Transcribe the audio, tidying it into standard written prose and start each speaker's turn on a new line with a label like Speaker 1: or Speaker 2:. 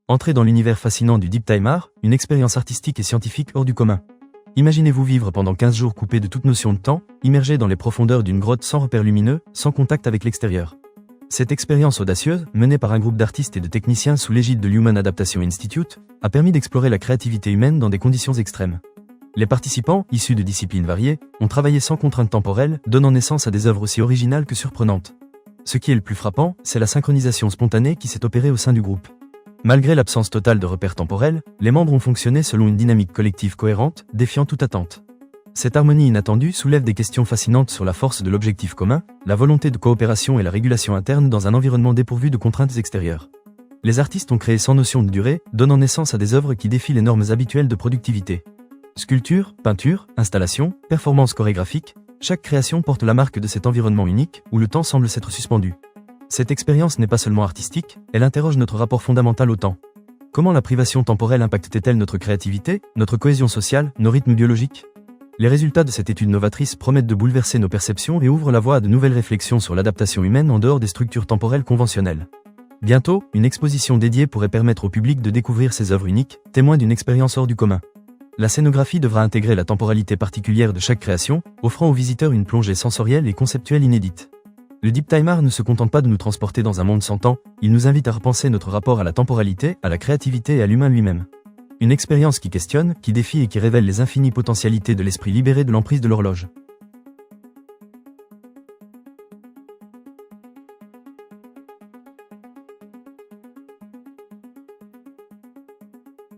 Speaker 1: Entrez dans l'univers fascinant du Deep Time Art, une expérience artistique et scientifique hors du commun. Imaginez-vous vivre pendant 15 jours coupé de toute notion de temps, immergé dans les profondeurs d'une grotte sans repères lumineux, sans contact avec l'extérieur. Cette expérience audacieuse, menée par un groupe d'artistes et de techniciens sous l'égide de l'Human Adaptation Institute, a permis d'explorer la créativité humaine dans des conditions extrêmes. Les participants, issus de disciplines variées, ont travaillé sans contrainte temporelle, donnant naissance à des œuvres aussi originales que surprenantes. Ce qui est le plus frappant, c'est la synchronisation spontanée qui s'est opérée au sein du groupe. Malgré l'absence totale de repères temporels, les membres ont fonctionné selon une dynamique collective cohérente, défiant toute attente. Cette harmonie inattendue soulève des questions fascinantes sur la force de l'objectif commun, la volonté de coopération et la régulation interne dans un environnement dépourvu de contraintes extérieures. Les artistes ont créé sans notion de durée, donnant naissance à des œuvres qui défient les normes habituelles de productivité. Sculpture, peinture, installation, performance chorégraphique, chaque création porte la marque de cet environnement unique où le temps semble s'être suspendu. Cette expérience n'est pas seulement artistique, elle interroge notre rapport fondamental au temps. Comment la privation temporelle impacte-t-elle notre créativité, notre cohésion sociale, nos rythmes biologiques ? Les résultats de cette étude novatrice promettent de bouleverser nos perceptions et ouvrent la voie à de nouvelles réflexions sur l'adaptation humaine en dehors des structures temporelles conventionnelles. Bientôt, une exposition dédiée pourrait permettre au public de découvrir ces œuvres uniques, témoins d'une expérience hors du commun. La scénographie devra intégrer la temporalité particulière de chaque création, offrant aux visiteurs une plongée sensorielle et conceptuelle inédite. Le Deep Time Art ne se contente pas de nous transporter dans un monde sans temps, il nous invite à repenser notre rapport à la temporalité, à la créativité et à l'humain lui-même. Une expérience qui questionne, qui défie et qui révèle les infinies potentialités de l'esprit libéré de l'emprise de l'horloge.